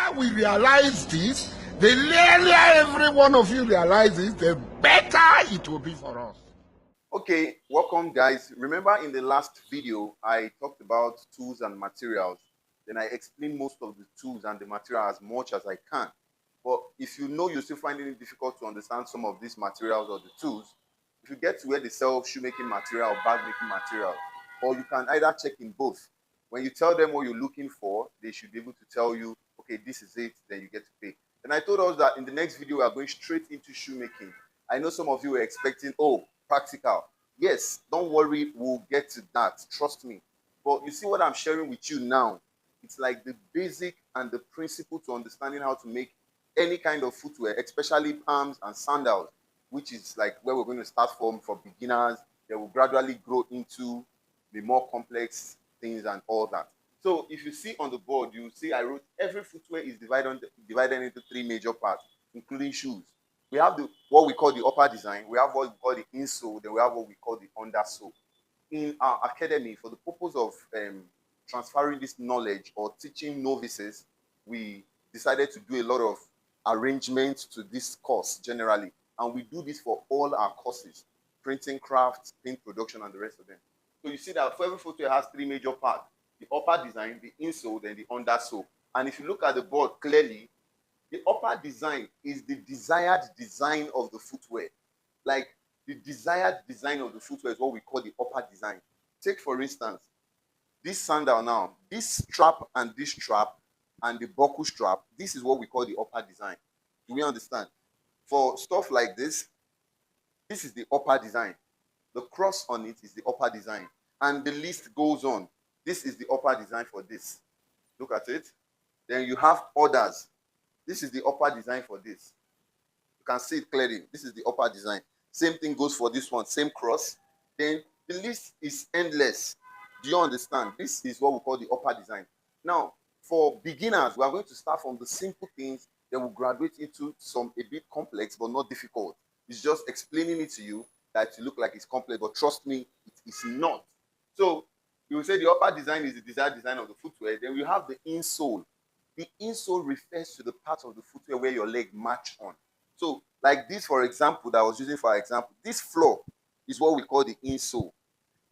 earlier we realize this, the earlier every one of you realizes, the better it will be for us. Okay, welcome guys. Remember in the last video, I talked about tools and materials. Then I explained most of the tools and the material as much as I can. But if you know you're still finding it difficult to understand some of these materials or the tools, if you get to where they sell shoemaking material or bag making material, or you can either check in both. When you tell them what you're looking for, they should be able to tell you, okay, this is it, then you get to pay. And I told us that in the next video, we are going straight into shoemaking. I know some of you were expecting, oh, practical. Yes, don't worry, we'll get to that. Trust me. But you see what I'm sharing with you now? It's like the basic and the principle to understanding how to make any kind of footwear, especially palms and sandals, which is like where we're going to start from for beginners. They will gradually grow into the more complex things and all that. So if you see on the board, you see I wrote every footwear is divided into three major parts, including shoes. We have what we call the upper design, we have what we call the insole, then we have what we call the undersole. In our academy, for the purpose of transferring this knowledge or teaching novices, we decided to do a lot of arrangements to this course generally. And we do this for all our courses, printing, crafts, paint production, and the rest of them. So you see that for every footwear has three major parts: the upper design, the insole, then the undersole. And if you look at the board clearly, the upper design is the desired design of the footwear. Like the desired design of the footwear is what we call the upper design. Take for instance, this sandal now, this strap and the buckle strap, this is what we call the upper design. Do we understand? For stuff like this is the upper design. The cross on it is the upper design. And the list goes on. This is the upper design for this. Look at it. Then you have others. This is the upper design for this. You can see it clearly. This is the upper design. Same thing goes for this one. Same cross. Then the list is endless. Do you understand? This is what we call the upper design. Now, for beginners, we are going to start from the simple things that will graduate into some a bit complex but not difficult. It's just explaining it to you that it look like it's complex, but trust me, it is not. So you will say the upper design is the desired design of the footwear. Then we have the insole. The insole refers to the part of the footwear where your leg match on. So like this, for example, that I was using for example, this floor is what we call the insole.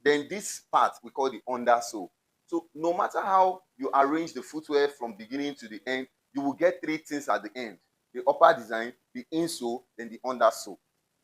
Then this part we call the undersole. So no matter how you arrange the footwear from beginning to the end, you will get three things at the end: the upper design, the insole, then the undersole.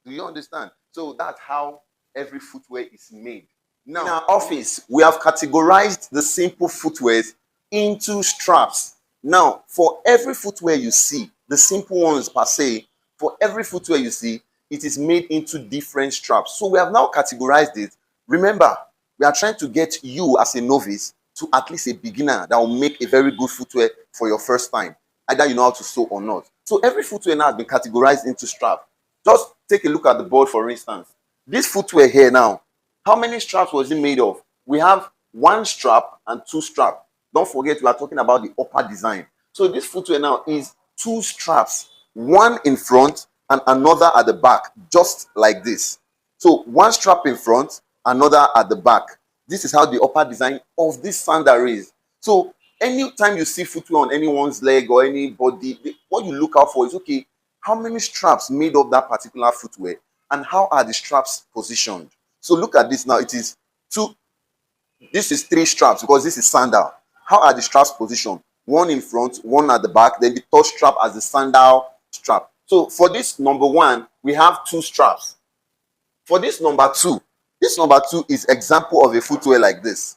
Do you understand? So that's how every footwear is made. Now, in our office, we have categorized the simple footwears into straps. Now, for every footwear you see, the simple ones per se, for every footwear you see, it is made into different straps. So we have now categorized it. Remember, we are trying to get you as a novice to at least a beginner that will make a very good footwear for your first time, either you know how to sew or not. So every footwear now has been categorized into straps. Just take a look at the board, for instance. This footwear here now, how many straps was it made of? We have one strap and two straps. Don't forget, we are talking about the upper design. So this footwear now is two straps, one in front and another at the back, just like this. So one strap in front, another at the back. This is how the upper design of this sandal is. So anytime you see footwear on anyone's leg or anybody, what you look out for is, okay, how many straps made up that particular footwear and how are the straps positioned? So look at this now. It is two. This is three straps because this is sandal. How are the straps positioned? One in front, one at the back, then the third strap as the sandal strap. So for this number one, we have two straps. For this number two is example of a footwear like this.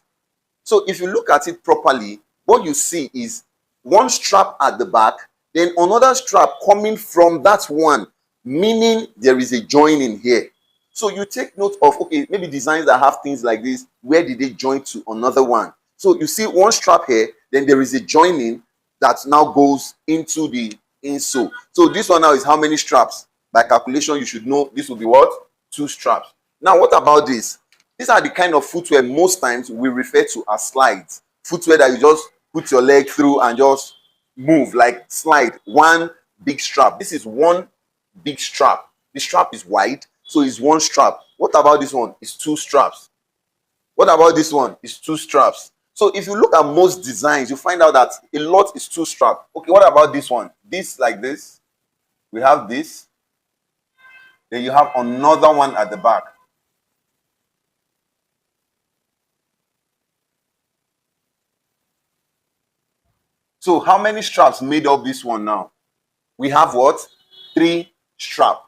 So if you look at it properly, what you see is one strap at the back, then another strap coming from that one, meaning there is a joining here. So you take note of, okay, maybe designs that have things like this, where did they join to another one? So you see one strap here, then there is a joining that now goes into the insole. So this one now is how many straps? By calculation, you should know this will be what? Two straps. Now, what about this? These are the kind of footwear most times we refer to as slides. Footwear that you just put your leg through and just move, like slide. One big strap. This is one big strap. The strap is wide, so it's one strap. What about this one? It's two straps. What about this one? It's two straps. So if you look at most designs, you find out that a lot is two strap. Okay, what about this one? This like this. We have this. Then you have another one at the back. So how many straps made up this one now? We have what? 3 straps.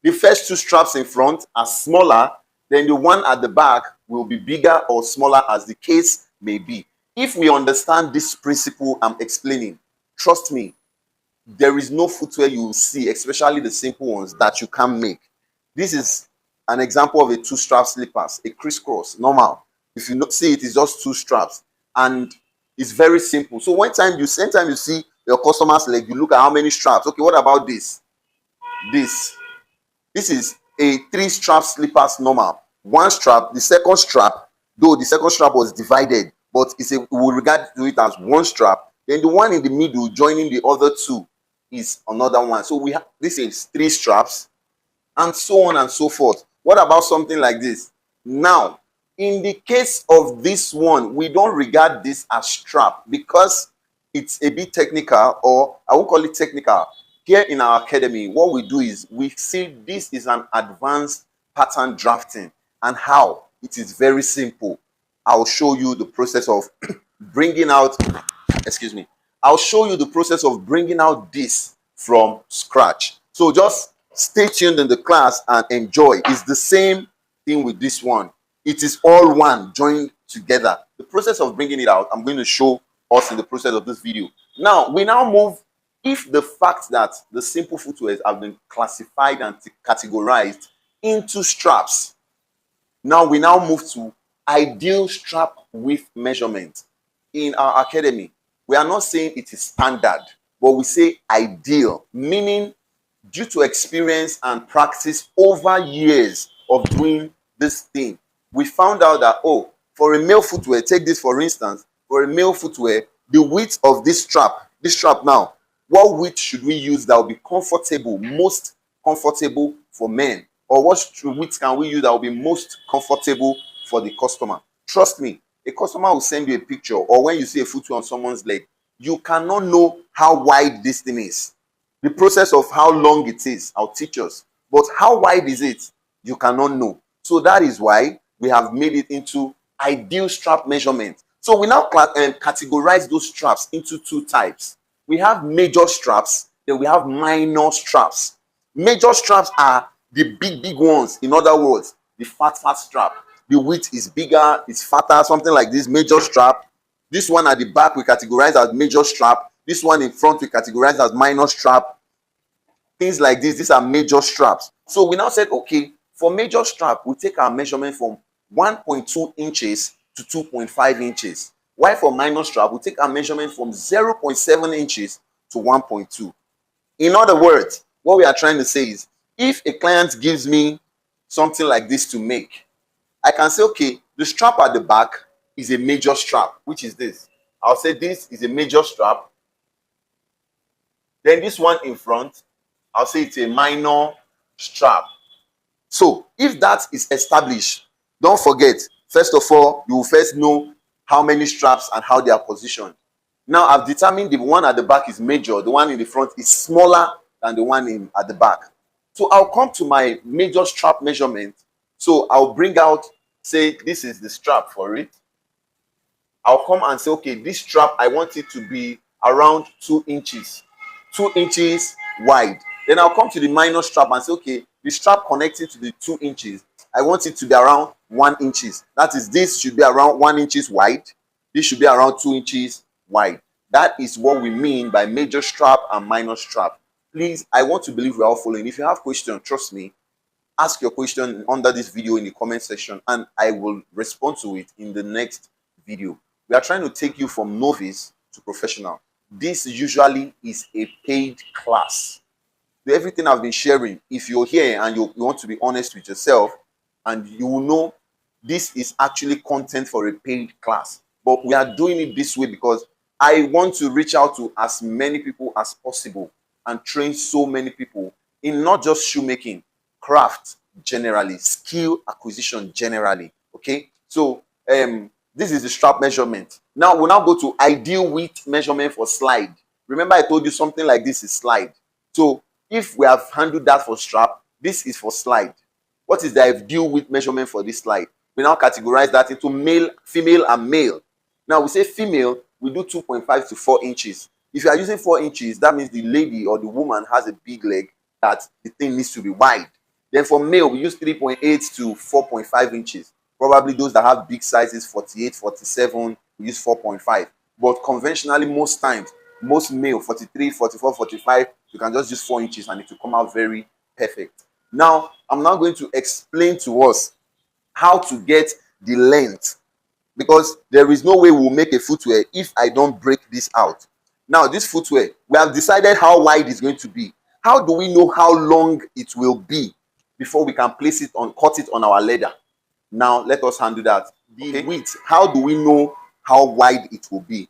The first 2 straps in front are smaller, then the one at the back will be bigger or smaller as the case may be. If we understand this principle I'm explaining, trust me, there is no footwear you will see, especially the simple ones, that you can make. This is an example of a 2-strap slippers, a crisscross, normal. If you see it, it's just 2 straps. And it's very simple. So anytime you see your customer's leg, you look at how many straps. Okay, what about this? This is a 3-strap slippers normal. 1 strap, the second strap, though the second strap was divided, but we will regard to it as 1 strap. Then the one in the middle joining the other 2 is another one. So we have, this is 3 straps, and so on and so forth. What about something like this? Now, in the case of this one, we don't regard this as strap because it's a bit technical, or I won't call it technical. Here in our academy, what we do is we see this is an advanced pattern drafting, and how it is very simple. I'll show you the process of bringing out, I'll show you the process of bringing out this from scratch. So just stay tuned in the class and enjoy. It's the same thing with this one. It is all one joined together. The process of bringing it out, I'm going to show us in the process of this video. Now, we now move, if the fact that the simple footwear have been classified and categorized into straps, now we now move to ideal strap width measurement. In our academy, we are not saying it is standard, but we say ideal, meaning due to experience and practice over years of doing this thing, we found out that, oh, for a male footwear, take this for instance, for a male footwear, the width of this strap now, what width should we use that will be comfortable, most comfortable for men? Or what width can we use that will be most comfortable for the customer? Trust me, a customer will send you a picture, or when you see a footwear on someone's leg, you cannot know how wide this thing is. The process of how long it is, I'll teach us. But how wide is it? You cannot know. So that is why we have made it into ideal strap measurement. So we now categorize those straps into 2 types. We have major straps, then we have minor straps. Major straps are the big ones. In other words, the fat strap. The width is bigger, it's fatter, something like this, major strap. This one at the back we categorize as major strap. This one in front we categorize as minor strap. Things like this, these are major straps. So we now said, okay, for major strap, we take our measurement from 1.2 inches to 2.5 inches. While for minor strap, we take our measurement from 0.7 inches to 1.2. In other words, what we are trying to say is, if a client gives me something like this to make, I can say, okay, the strap at the back is a major strap, which is this. I'll say this is a major strap. Then this one in front, I'll say it's a minor strap. So if that is established, don't forget, first of all, you will first know how many straps and how they are positioned. Now I've determined the one at the back is major, the one in the front is smaller than the one at the back. So I'll come to my major strap measurement. So I'll bring out, say this is the strap for it. I'll come and say, okay, this strap, I want it to be around 2 inches. 2 inches wide. Then I'll come to the minor strap and say, okay, the strap connected to the 2 inches, I want it to be around 1 inches. That is, this should be around 1 inches wide. This should be around 2 inches wide. That is what we mean by major strap and minor strap. Please, I want to believe we're all following. If you have questions, trust me, ask your question under this video in the comment section, and I will respond to it in the next video. We are trying to take you from novice to professional. This usually is a paid class. Everything I've been sharing, if you're here and you want to be honest with yourself, and you will know this is actually content for a paid class. But we are doing it this way because I want to reach out to as many people as possible and train so many people in not just shoemaking, craft generally, skill acquisition generally. Okay, so This is the strap measurement. Now we'll now go to ideal width measurement for slide. Remember I told you something like this is slide. So if we have handled that for strap, this is for slide. What is the ideal width measurement for this slide? We now categorize that into male, female, and male. Now we say female, we do 2.5 to 4 inches. If you are using 4 inches, that means the lady or the woman has a big leg that the thing needs to be wide. Then for male, we use 3.8 to 4.5 inches. Probably those that have big sizes, 48, 47, we use 4.5. But conventionally, most times, most male, 43, 44, 45, you can just use 4 inches and it will come out very perfect. Now, I'm now going to explain to us how to get the length, because there is no way we'll make a footwear if I don't break this out. Now, this footwear, we have decided how wide it's going to be. How do we know how long it will be before we can place it on, cut it on our leather? Now, let us handle that. The width, how do we know how wide it will be?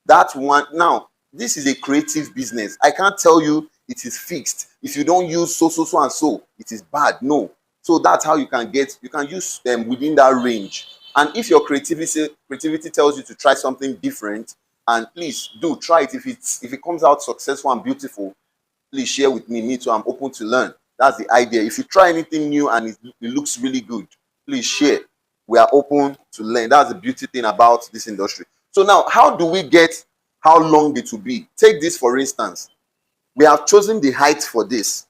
That one, now, this is a creative business. I can't tell you it is fixed. If you don't use so, and so, it is bad. No. So that's how you can get, you can use them within that range. And if your creativity tells you to try something different, and please do try it. If it comes out successful and beautiful, please share with me. Me too, I'm open to learn. That's the idea. If you try anything new and it looks really good, please share. We are open to learn. That's the beauty thing about this industry. So now, how do we get how long it will be? Take this for instance. We have chosen the height for this.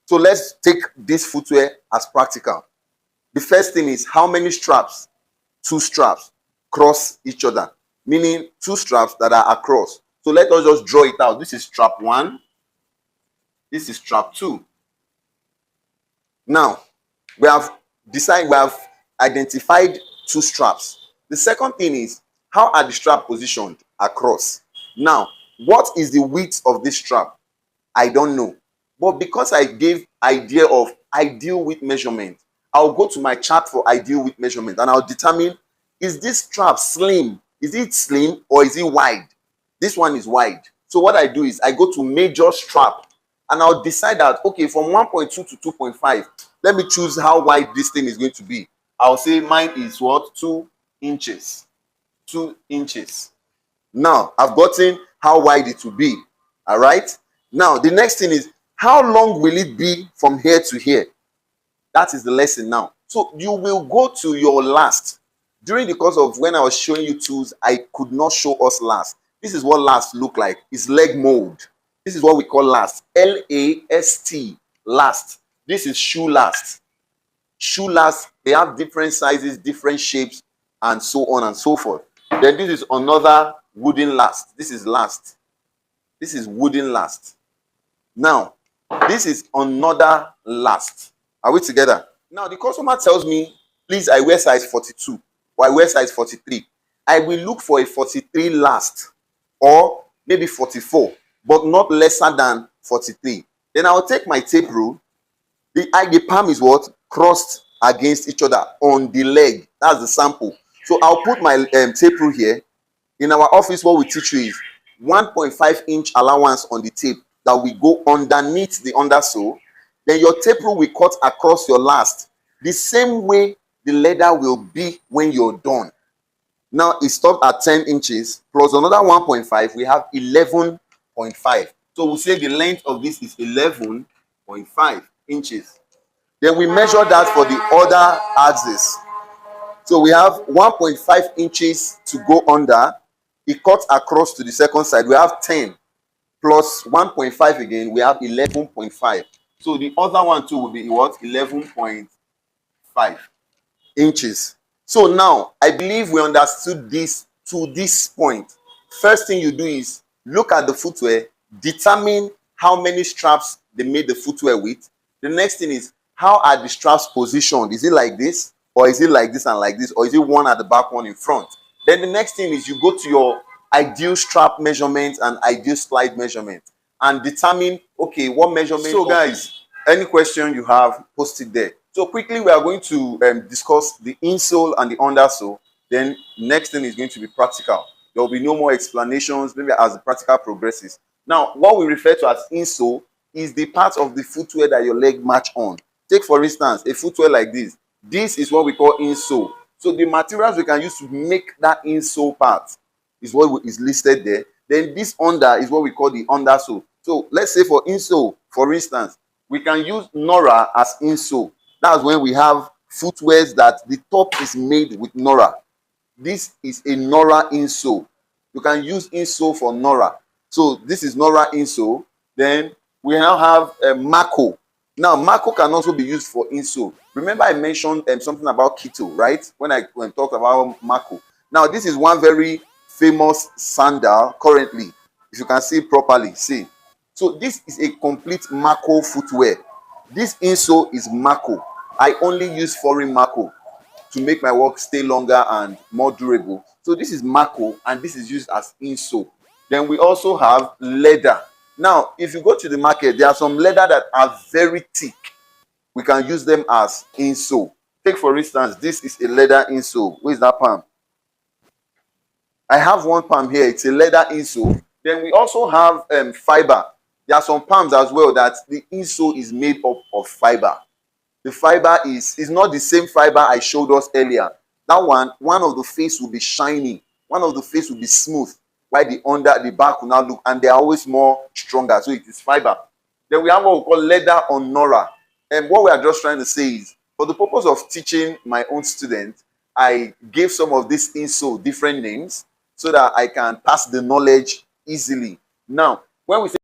So let's take this footwear as practical. The first thing is how many straps? 2 straps cross each other, meaning 2 straps that are across. So let us just draw it out. This is strap 1. This is strap 2. Now, we have identified 2 straps. The second thing is, how are the straps positioned across? Now, what is the width of this strap? I don't know. But because I gave idea of ideal width measurement, I'll go to my chart for ideal width measurement and I'll determine, is this strap slim? Is it slim or is it wide? This one is wide. So what I do is I go to major strap and I'll decide that, okay, from 1.2 to 2.5, let me choose how wide this thing is going to be. I'll say mine is what? 2 inches. 2 inches. Now, I've gotten how wide it will be. All right? Now, the next thing is, how long will it be from here to here? That is the lesson now. So, you will go to your last. During the course of when I was showing you tools, I could not show us last. This is what last look like. It's leg mold. This is what we call last. L-A-S-T. Last. This is shoe last. Shoe last, they have different sizes, different shapes, and so on and so forth. Then this is another wooden last. This is last. This is wooden last. Now, this is another last. Are we together? Now, the customer tells me, please, I wear size 42 or I wear size 43. I will look for a 43 last or maybe 44, but not lesser than 43. Then I'll take my tape rule. The palm is what? Crossed against each other on the leg. That's the sample. So I'll put my tape rule here. In our office, what we teach you is 1.5 inch allowance on the tape that we go underneath the undersole. Then your tape rule will cut across your last the same way the leather will be when you're done. Now it stopped at 10 inches plus another 1.5. We have 11.5. So we'll say the length of this is 11.5 inches. Then we measure that for the other axis. So we have 1.5 inches to go under. It cuts across to the second side. We have 10 plus 1.5 again. We have 11.5. So the other one too will be what? 11.5 inches. So now I believe we understood this to this point. First thing you do is look at the footwear, determine how many straps they made the footwear with. The next thing is, how are the straps positioned? Is it like this? Or is it like this and like this? Or is it one at the back, one in front? Then the next thing is you go to your ideal strap measurement and ideal slide measurement and determine, okay, what measurement. So guys, any question you have, post it there. So quickly, we are going to discuss the insole and the undersole. Then next thing is going to be practical. There will be no more explanations, maybe as the practical progresses. Now, what we refer to as insole is the part of the footwear that your leg match on. Take for instance, a footwear like this. This is what we call insole. So the materials we can use to make that insole part is what is listed there. Then this under is what we call the undersole. So let's say for insole, for instance, we can use Nora as insole. That's when we have footwears that the top is made with Nora. This is a Nora insole. You can use insole for Nora. So this is Nora insole. Then we now have Mako. Now Mako can also be used for insole. Remember I mentioned something about keto, right? When I talked about Mako. Now this is one very famous sandal currently. If you can see it properly, see. So this is a complete Mako footwear. This insole is Mako. I only use foreign Mako to make my work stay longer and more durable. So this is Mako and this is used as insole. Then we also have leather. Now, if you go to the market, there are some leather that are very thick. We can use them as insole. Take for instance, this is a leather insole. Where is that palm? I have one palm here. It's a leather insole. Then we also have fiber. There are some palms as well that the insole is made up of fiber. The fiber is not the same fiber I showed us earlier. That one of the face will be shiny. One of the face will be smooth. While the back will now look, and they are always more stronger. So it is fiber. Then we have what we call leather on Nora. And what we are just trying to say is, for the purpose of teaching my own students, I gave some of these insole different names so that I can pass the knowledge easily. Now, when we say